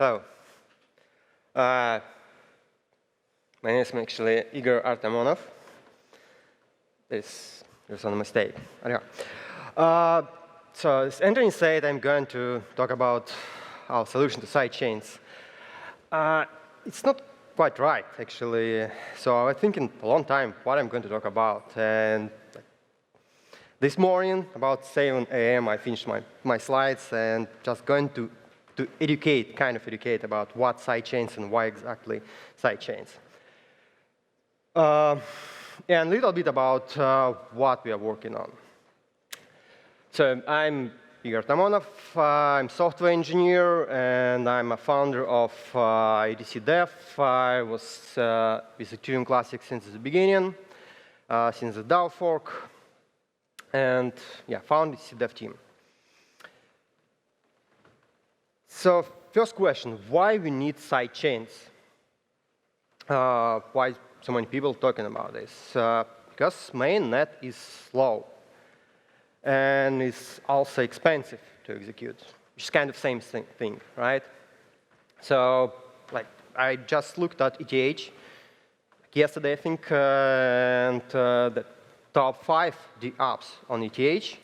Hello. My name is actually Igor Artamanov. There's a mistake. Anyhow. So as Anthony said, I'm going to talk about our solution to sidechains. It's not quite right, actually. So I was thinking a long time what I'm going to talk about. And this morning, about 7 a.m., I finished my slides and just going to educate, kind of educate about what sidechains and why exactly sidechains. And a little bit about what we are working on. So I'm Igor Artamanov. I'm a software engineer, and I'm a founder of ETCDEV. I was with Ethereum Classic since the beginning, since the DAO fork, and yeah, founded ETCDEV team. So first question, why we need sidechains? Why so many people talking about this? Because mainnet is slow and it's also expensive to execute, which is kind of same thing, right? So like I just looked at ETH yesterday, I think, and the top 5 apps on ETH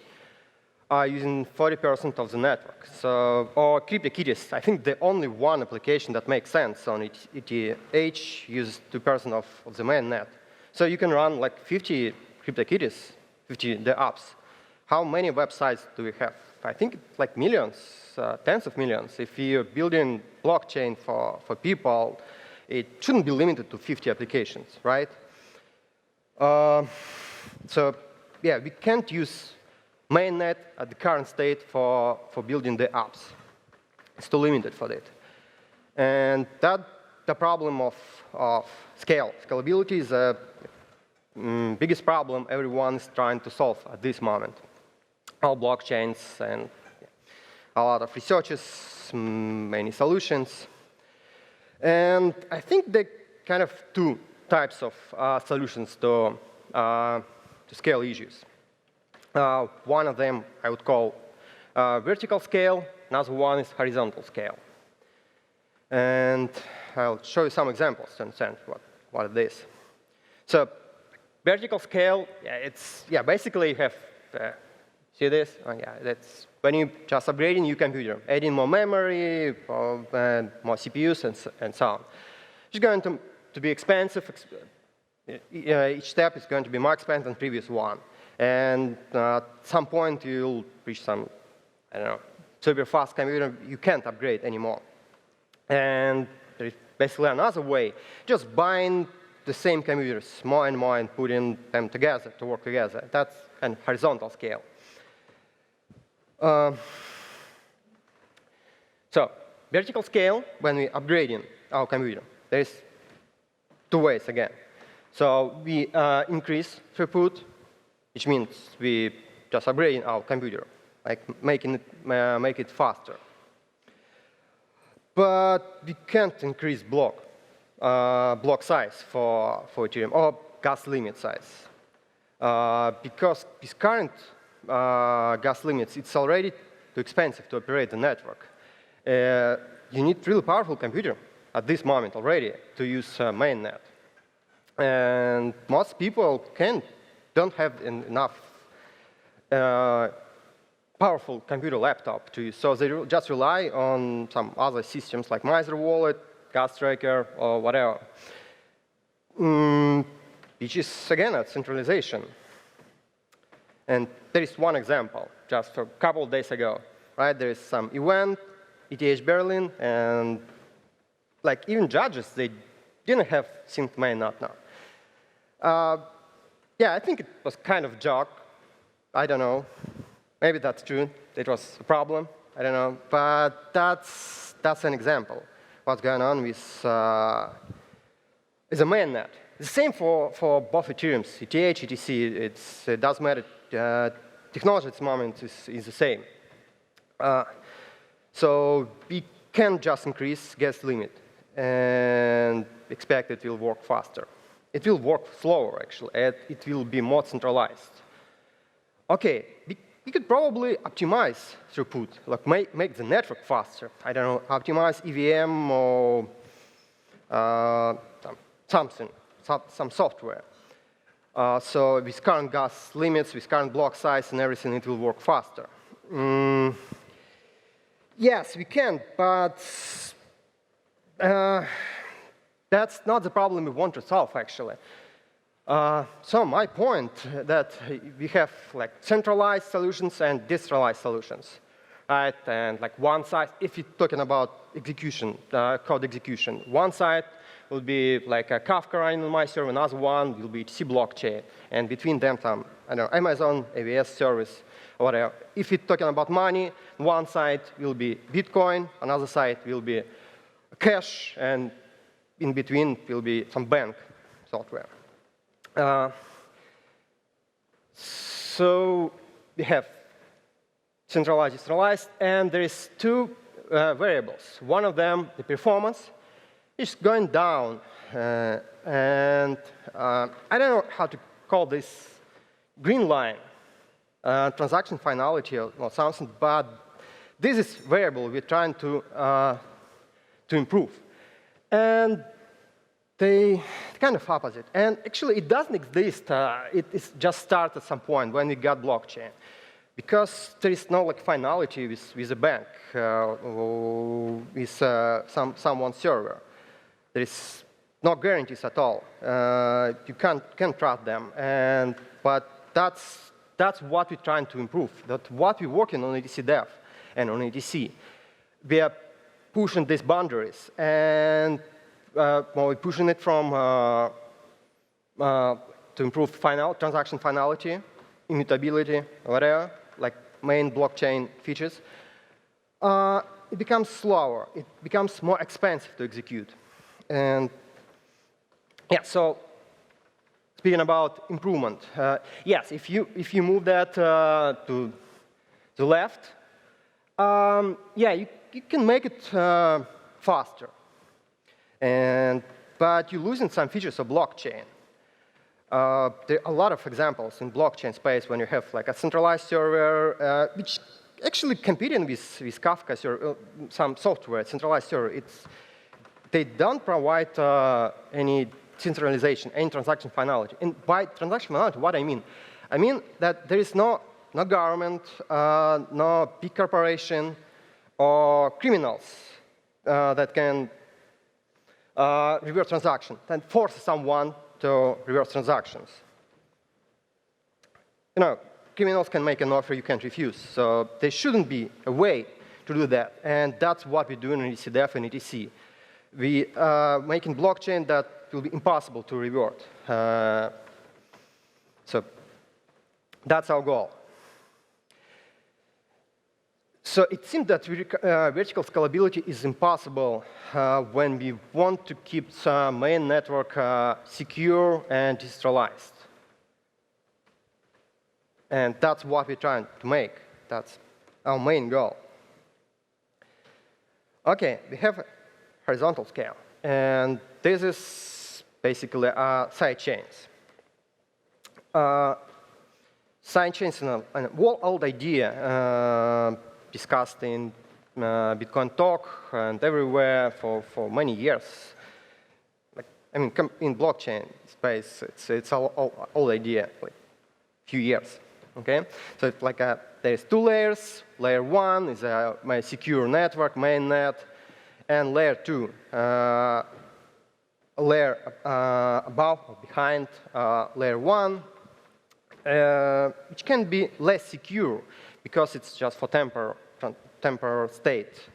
are using 40% of the network. So, or CryptoKitties, I think the only one application that makes sense on ETH uses 2% of the mainnet. So you can run like 50 CryptoKitties, 50 the apps. How many websites do we have? I think it's like millions, tens of millions. If you're building blockchain for people, it shouldn't be limited to 50 applications, right? So yeah, we can't use mainnet at the current state for building the apps. It's too limited for that. And that the problem of scale. Scalability is the biggest problem everyone is trying to solve at this moment. All blockchains and a lot of researches, many solutions. And I think there are kind of 2 types of solutions to scale issues. One of them I would call vertical scale, another one is horizontal scale. And I'll show you some examples to understand what it is. So vertical scale, basically you have, see this? Oh, yeah, that's when you just upgrading your computer, adding more memory, and more CPUs, and so on. It's going to be expensive. Each step is going to be more expensive than the previous one. And at some point, you'll reach some, I don't know, super fast computer you can't upgrade anymore. And there is basically another way, just buying the same computers more and more and putting them together to work together. That's a horizontal scale. So vertical scale, when we're upgrading our computer, there's 2 ways again. So we increase throughput, which means we just upgrading our computer, like make it faster. But we can't increase block size for Ethereum, or gas limit size. Because with current gas limits, it's already too expensive to operate the network. You need really powerful computer at this moment already to use mainnet. And most people don't have enough powerful computer laptop to use, so they just rely on some other systems like Miser Wallet, Gas Tracker, or whatever, which is, again, a centralization. And there is one example, just a couple of days ago, right? There is some event, ETH Berlin, and like even judges, they didn't have sync mainnet now. Yeah, I think it was kind of a joke. I don't know. Maybe that's true. It was a problem. I don't know. But that's an example. What's going on with a mainnet. The same for both Ethereums, ETH, ETC. It doesn't matter. Technology at this moment is the same. So we can't just increase gas limit and expect it will work faster. It will work slower, actually, and it will be more centralized. OK, we you could probably optimize throughput, like make the network faster. I don't know, optimize EVM or some software. So with current gas limits, with current block size and everything, it will work faster. Yes, we can, but that's not the problem we want to solve, actually. So my point that we have like centralized solutions and decentralized solutions, right? And like one side, if you're talking about execution, code execution, one side will be like a Kafka running on my server, another one will be ETC blockchain, and between them some, I don't know, Amazon AWS service or whatever. If you're talking about money, one side will be Bitcoin, another side will be cash, and in between will be some bank software. So we have centralized, decentralized, and there is two variables. One of them, the performance, is going down, and I don't know how to call this green line, transaction finality or something, but this is variable we're trying to improve. And they kind of opposite. And actually, it doesn't exist. It just started at some point when we got blockchain. Because there is no like finality with a bank, with someone's server. There is no guarantees at all. You can't trust them. But that's what we're trying to improve. That's what we're working on ETCDEV and on ETC. We are pushing these boundaries. And we're pushing it from to improve transaction finality, immutability, whatever, like main blockchain features. It becomes slower. It becomes more expensive to execute. And yeah, so speaking about improvement, yes, if you move that to the left, yeah, you can make it faster. But you're losing some features of blockchain. There are a lot of examples in blockchain space when you have like a centralized server, which actually competing with Kafka or some software, centralized server. They don't provide any centralization, any transaction finality. And by transaction finality, what I mean? I mean that there is no government, no big corporation, or criminals that can reverse transaction and force someone to reverse transactions. You know, criminals can make an offer you can't refuse, so there shouldn't be a way to do that, and that's what we're doing in ETCDEV and ETC. We are making blockchain that will be impossible to revert. So that's our goal. So it seems that vertical scalability is impossible when we want to keep the main network secure and decentralized. And that's what we're trying to make. That's our main goal. OK, we have a horizontal scale. And this is basically side chains. Side chains is an old idea discussed in Bitcoin talk and everywhere for many years. Like, I mean, in blockchain space, it's an old idea, like a few years. Okay, so it's like there's two layers. Layer 1 is my secure network, mainnet, and layer 2, a layer above or behind layer 1, which can be less secure because it's just for temporal state.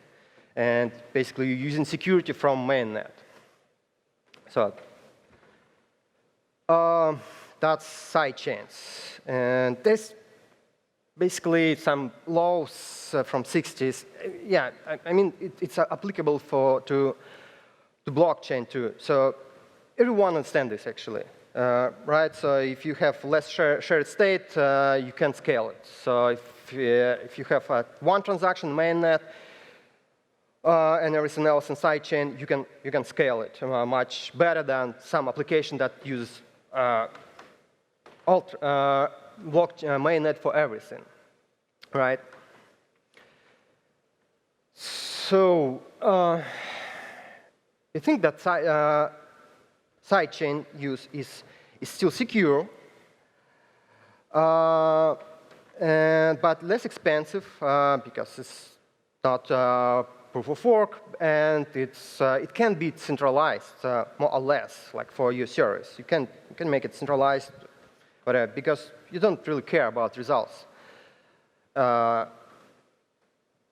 And basically, you're using security from mainnet. So that's side chains. And there's basically some laws from 60s. Yeah, I mean, it's applicable to blockchain too. So everyone understands this, actually. Right? So if you have less shared state, you can scale it. So if you have one transaction mainnet and everything else in sidechain, you can scale it much better than some application that uses mainnet for everything. right? So I think that sidechain use is still secure, but less expensive because it's not proof of work, and it can be centralized more or less, like for your service. You can make it centralized, but because you don't really care about results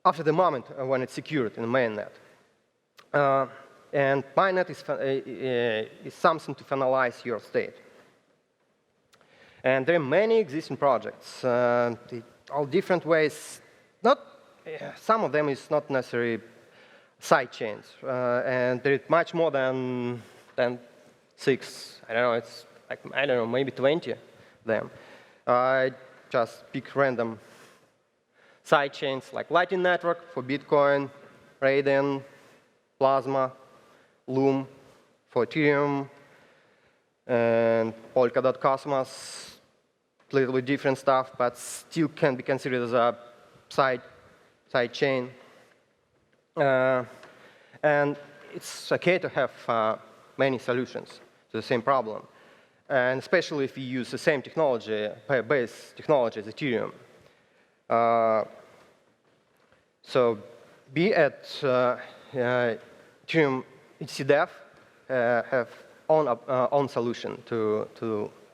after the moment when it's secured in the mainnet. And mainnet is something to finalize your state. And there are many existing projects, all different ways. Some of them is not necessarily side chains, and there is much more than 6. I don't know. It's like, I don't know, maybe 20 of them. I just pick random side chains like Lightning Network for Bitcoin, Raiden, Plasma, Loom for Ethereum, and Polkadot-Cosmos, a little bit different stuff, but still can be considered as a side chain. And it's okay to have many solutions to the same problem, and especially if you use the same technology, base technology as Ethereum. So be at Ethereum ETCDEV have own solution to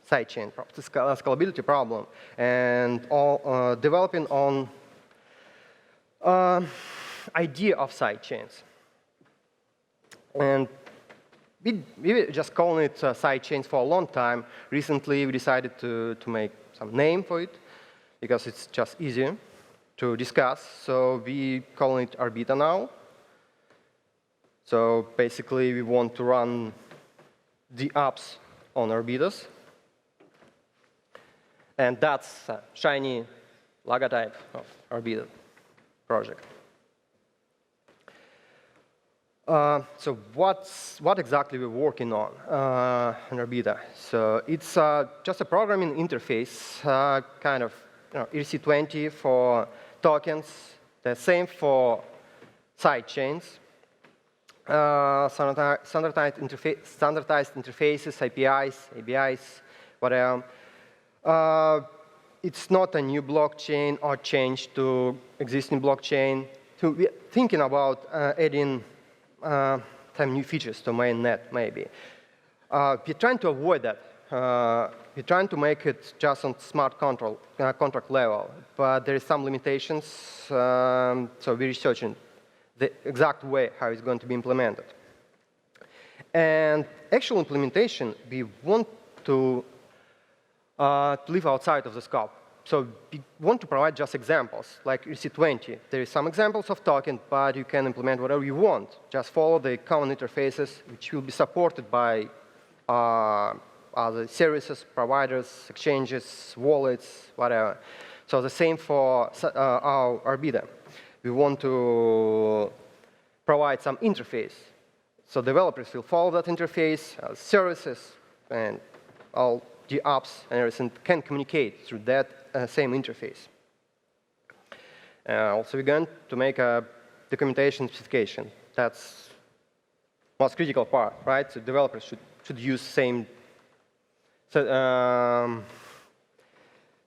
sidechain, to scalability problem, and all developing on idea of sidechains. And we just calling it sidechains for a long time. Recently, we decided to make some name for it because it's just easier to discuss. So we calling it Arbita now. So basically, we want to run the apps on Arbitas. And that's a shiny logotype of Arbita project. So what exactly we're working on in Arbita? So it's just a programming interface, kind of ERC20 for tokens, the same for side chains, standardized interfaces, APIs, whatever. It's not a new blockchain or change to existing blockchain. So we're thinking about adding some new features to mainnet, maybe. We're trying to avoid that. We're trying to make it just on smart contract level, but there is some limitations, so we're researching the exact way how it's going to be implemented. And actual implementation, we want to live outside of the scope. So we want to provide just examples, like ERC20. There is some examples of token, but you can implement whatever you want. Just follow the common interfaces, which will be supported by other services, providers, exchanges, wallets, whatever. So the same for our Arbita. We want to provide some interface. So developers will follow that interface, services, and all the apps and everything can communicate through that same interface. Also, we're going to make a documentation specification. That's the most critical part, right? So developers should use some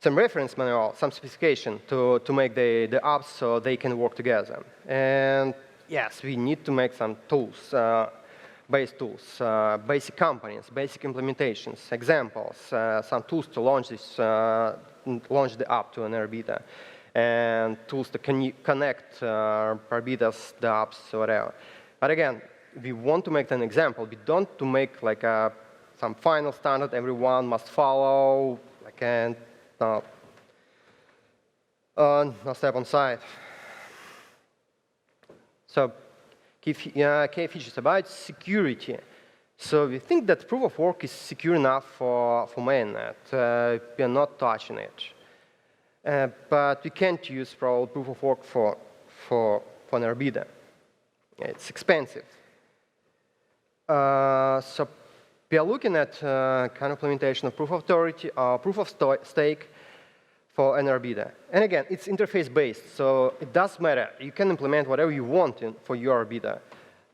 reference manual, some specification to make the apps so they can work together. And yes, we need to make some tools, base tools, basic components, basic implementations, examples, some tools to launch launch the app to an Arbita, and tools to connect Arbitas, the apps, whatever. But again, we want to make an example. We don't to make like some final standard everyone must follow, like, and no step on side. So key features about security. So we think that proof of work is secure enough for mainnet. We are not touching it. But we can't use probably proof of work for an Arbita. It's expensive. So we are looking at kind of implementation of proof of authority, proof of stake for an orbiter. And again, it's interface-based, so it does matter. You can implement whatever you want for your orbiter.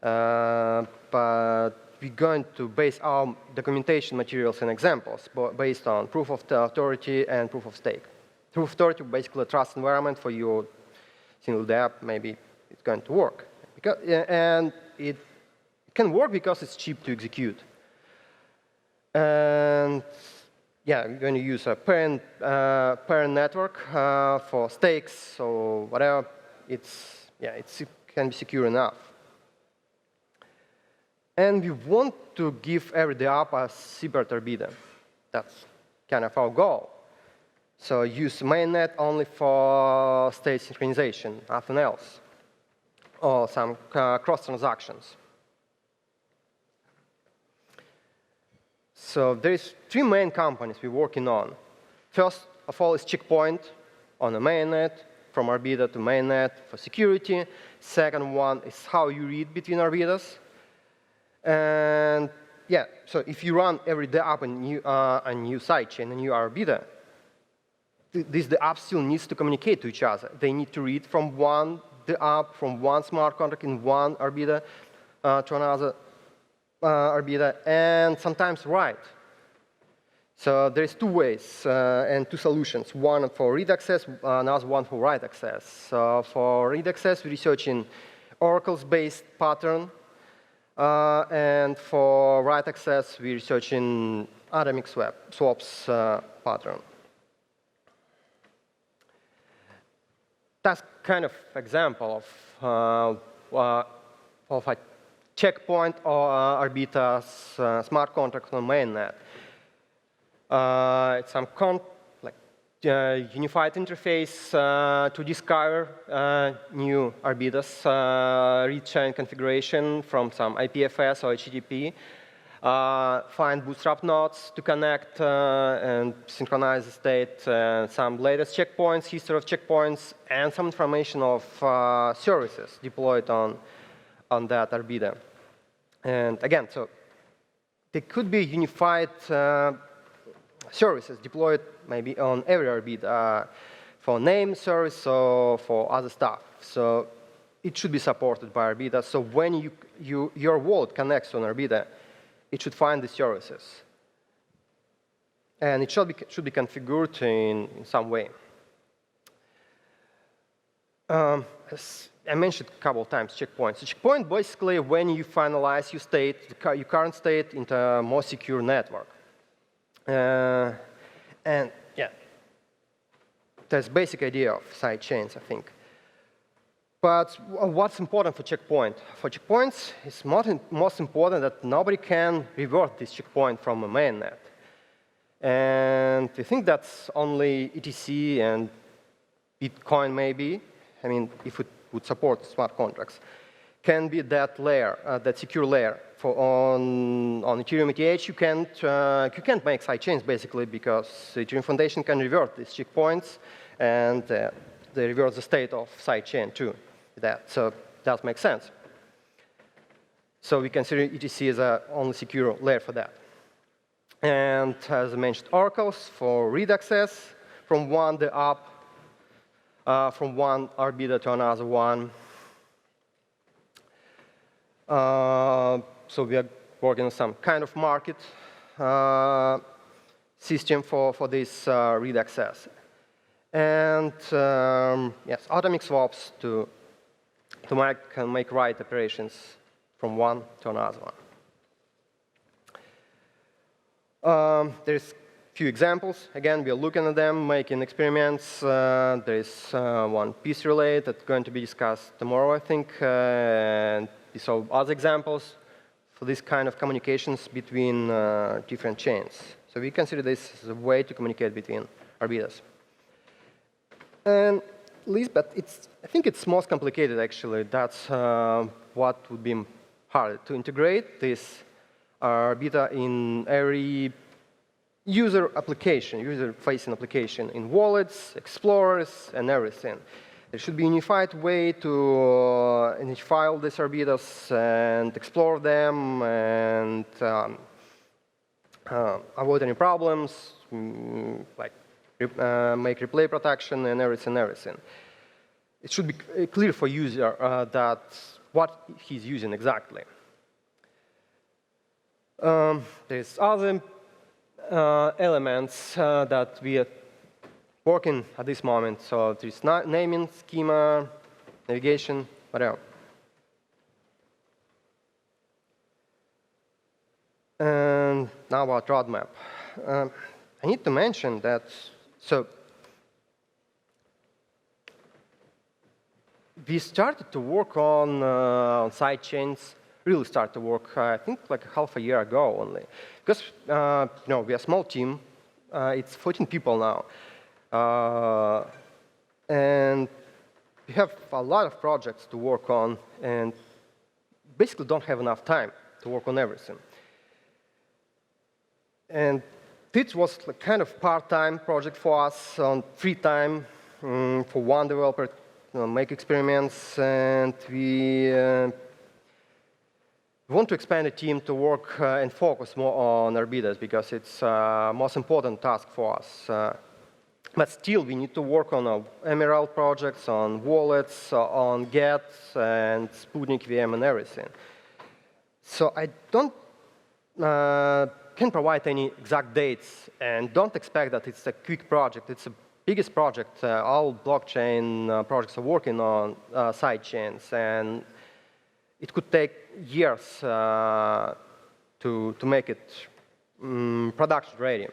But we're going to base our documentation materials and examples based on proof of authority and proof of stake. Proof of authority, basically a trust environment for your single dApp, maybe it's going to work. And it can work because it's cheap to execute. And yeah, we're going to use a parent network for stakes or whatever. It can be secure enough. And we want to give every dApp a separate orbiter. That's kind of our goal. So use mainnet only for state synchronization, nothing else, or some cross transactions. So there's 3 main companies we're working on. First of all is checkpoint on the mainnet, from orbiter to mainnet for security. Second one is how you read between orbiters. And yeah, so if you run every dApp a new sidechain, a new orbiter, this dApp still needs to communicate to each other. They need to read from one dApp, from one smart contract in one orbiter to another orbiter, and sometimes write. So there's 2 ways and 2 solutions. One for read access, another one for write access. So for read access, we're researching oracles-based pattern. And for write access, we're researching atomic swaps pattern. That's kind of example of a checkpoint or arbiter's smart contract on mainnet. It's some unified interface to discover new arbiters, read chain configuration from some IPFS or HTTP, find bootstrap nodes to connect and synchronize the state, some latest checkpoints, history of checkpoints, and some information of services deployed on that arbiter. And again, so there could be unified services deployed maybe on every orbiter for name service or for other stuff. So it should be supported by orbiter. So when your wallet connects to an orbiter, it should find the services. And it should be configured in some way. As I mentioned a couple of times, checkpoints. So checkpoint basically when you finalize your state, your current state, into a more secure network. And yeah, that's basic idea of side chains, I think. But what's important for checkpoint? For checkpoints, it's most important that nobody can revert this checkpoint from a mainnet. And I think that's only ETC and Bitcoin maybe. I mean, if it would support smart contracts, can be that layer, that secure layer. On Ethereum ETH, you can't make sidechains basically because the Ethereum Foundation can revert these checkpoints, and they revert the state of sidechain too. So that makes sense. So we consider ETC as the only secure layer for that. And as I mentioned, oracles for read access from one dApp, from one arbiter to another one. So we are working on some kind of market system for this read access. And yes, atomic swaps to make write operations from one to another one. There's few examples. Again, we are looking at them, making experiments. There is one piece relay that's going to be discussed tomorrow, I think. And so other examples for this kind of communications between different chains. So we consider this as a way to communicate between arbiters. And least, but I think it's most complicated actually. That's what would be hard to integrate this arbiter in every user application, user-facing application in wallets, explorers, and everything. There should be a unified way to identify all these arbiters and explore them and avoid any problems, like make replay protection and everything. It should be clear for user that what he's using exactly. There's other elements that we are working at this moment. So there's naming, schema, navigation, whatever. And now about roadmap. I need to mention that, so we started to work on sidechains, really started to work, I think, like half a year ago only. Because, we are a small team. It's 14 people now. And we have a lot of projects to work on, and basically don't have enough time to work on everything. And this was a kind of part-time project for us, on free time, for one developer to make experiments, and we want to expand the team to work and focus more on Arbitas because it's the most important task for us. But still, we need to work on our Emerald projects, on wallets, on Get, and Sputnik VM, and everything. So I don't can provide any exact dates, and don't expect that it's a quick project. It's the biggest project. All blockchain projects are working on sidechains, and it could take years to make it production ready.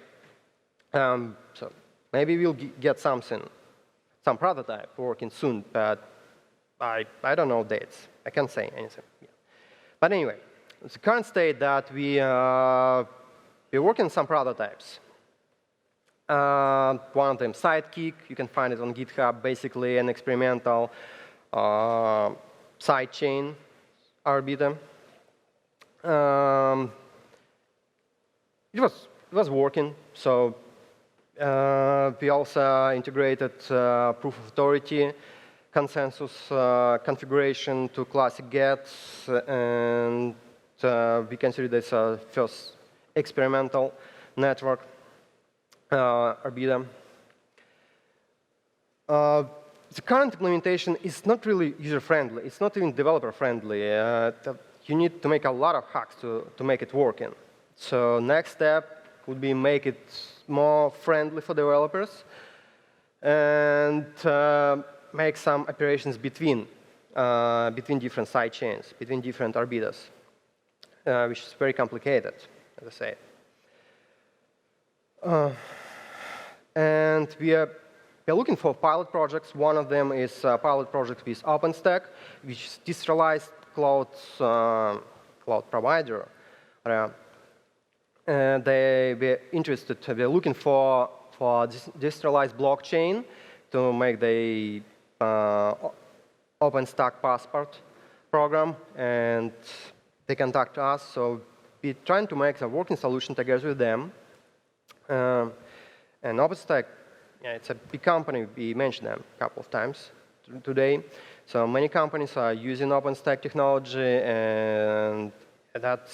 So maybe we'll get some prototype working soon, but I don't know dates. I can't say anything. Yeah. But anyway, it's the current state that we're working on some prototypes. One of them, Sidekick. You can find it on GitHub. Basically, an experimental sidechain Arbiter. It was working. So we also integrated proof of authority consensus configuration to classic Get, and we consider this a first experimental network, Arbiter. The current implementation is not really user-friendly. It's not even developer-friendly. You need to make a lot of hacks to make it working. So next step would be make it more friendly for developers and make some operations between different sidechains, between different Arbitas, which is very complicated, as I say. And we are looking for pilot projects. One of them is a pilot project with OpenStack, which is decentralized cloud provider. We're interested. We're looking for decentralized blockchain to make the OpenStack passport program, and they contact us. So we're trying to make a working solution together with them. And OpenStack, yeah, it's a big company. We mentioned them a couple of times today. So many companies are using OpenStack technology, and that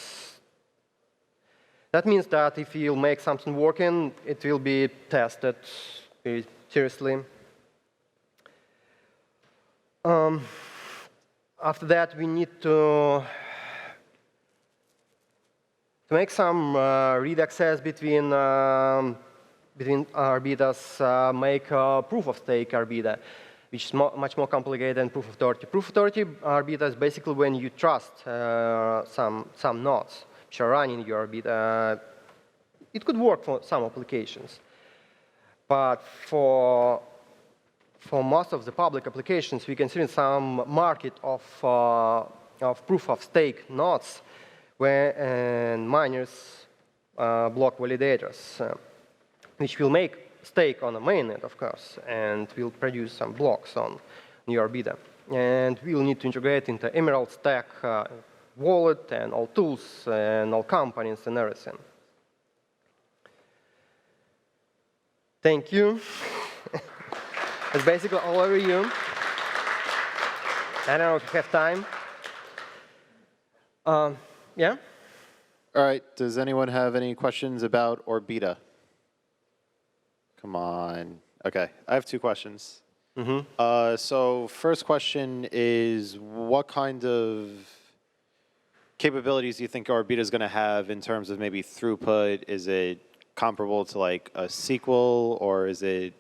means that if you make something working, it will be tested very seriously. After that, we need to make some read access between Arbitas, make a proof of stake Arbita, which is much more complicated than proof of authority. Proof of authority Arbita is basically when you trust some nodes which are running your Arbita. It could work for some applications, but for most of the public applications, we consider some market of proof of stake nodes and miners, block validators, which will make stake on the mainnet, of course, and will produce some blocks on your Arbita. And we'll need to integrate into Emerald Stack wallet and all tools and all companies and everything. Thank you. That's basically all over you. I don't know if you have time. Yeah? All right. Does anyone have any questions about Orbita? Come on. Okay, I have two questions. Mm-hmm. So first question is, what kind of capabilities do you think Orbita is going to have in terms of maybe throughput? Is it comparable to like a SQL, or is it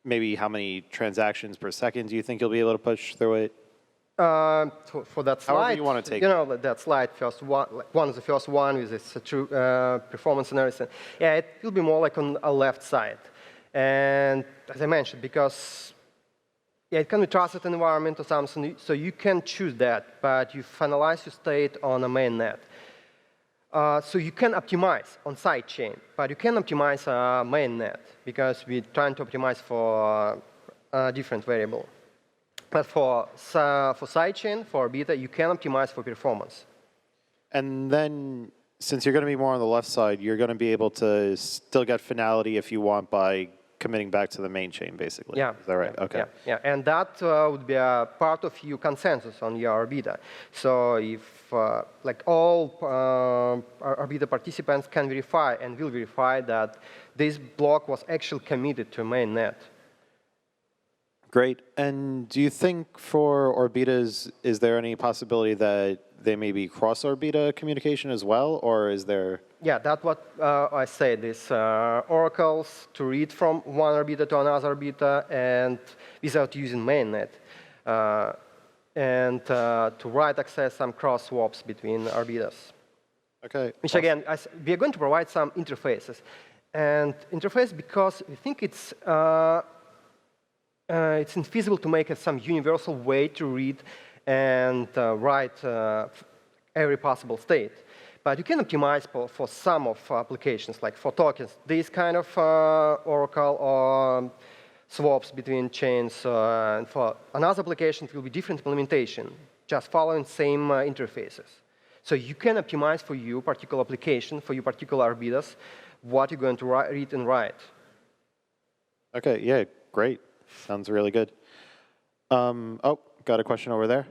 maybe how many transactions per second do you think you'll be able to push through it? For that slide, However you want to take that slide, first one is the first one with this true performance analysis. Yeah, it will be more like on a left side. And as I mentioned, because it can be trusted environment or something, so you can choose that, but you finalize your state on a mainnet. So you can optimize on sidechain, but you can optimize mainnet because we're trying to optimize for a different variable. But for sidechain, for Orbita, you can optimize for performance. And then, since you're going to be more on the left side, you're going to be able to still get finality if you want by committing back to the main chain, basically. Yeah. Is that right? Yeah, okay. Yeah. And that would be a part of your consensus on your Orbita. So if like all Orbita participants can verify and will verify that this block was actually committed to mainnet. Great. And do you think for Orbitas, is there any possibility that they may be cross-Orbita communication as well, or is there? Yeah, that's what I said, these oracles to read from one Orbita to another Orbita and without using mainnet. And to write access some cross swaps between Orbitas. Okay. Which again, we are going to provide some interfaces. And interface because we think it's infeasible to make some universal way to read and write every possible state. But you can optimize for some of applications, like for tokens, this kind of oracle or swaps between chains. And for another application, it will be different implementation, just following same interfaces. So you can optimize for your particular application, for your particular Orbitas, what you're going to read and write. Okay, yeah, great. Sounds really good. Oh, got a question over there.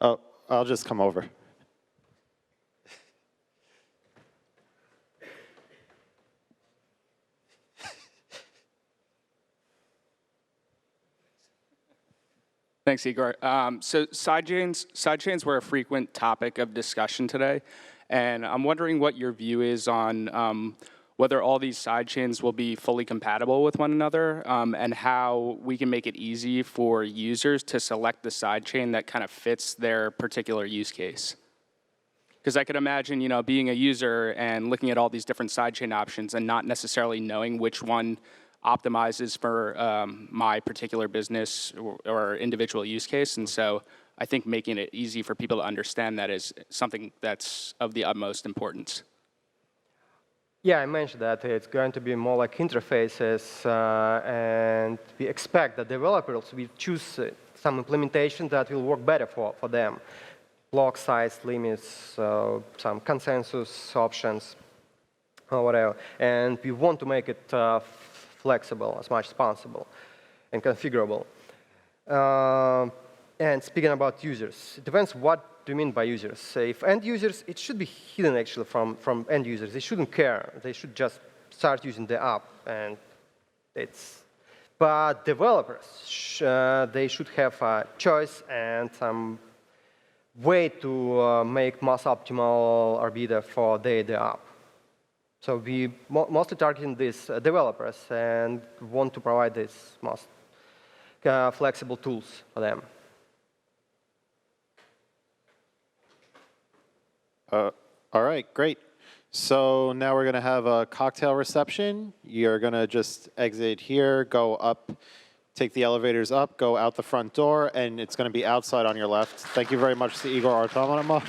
Oh, I'll just come over. Thanks, Igor. So sidechains were a frequent topic of discussion today, and I'm wondering what your view is on whether all these sidechains will be fully compatible with one another, and how we can make it easy for users to select the sidechain that kind of fits their particular use case. Because I could imagine, being a user and looking at all these different sidechain options and not necessarily knowing which one optimizes for my particular business or individual use case. And so I think making it easy for people to understand that is something that's of the utmost importance. Yeah, I mentioned that it's going to be more like interfaces, and we expect that developers will choose some implementation that will work better for them. Block size limits, some consensus options, or whatever. And we want to make it flexible as much as possible and configurable. And speaking about users, it depends what do you mean by users. So if end users, it should be hidden actually from end users. They shouldn't care. They should just start using the app, and it's. But developers, they should have a choice and some way to make most optimal Orbita for the app. So we mostly targeting these developers and want to provide these most flexible tools for them. All right, great. So now we're going to have a cocktail reception. You're going to just exit here, go up, take the elevators up, go out the front door, and it's going to be outside on your left. Thank you very much to Igor Artamanov.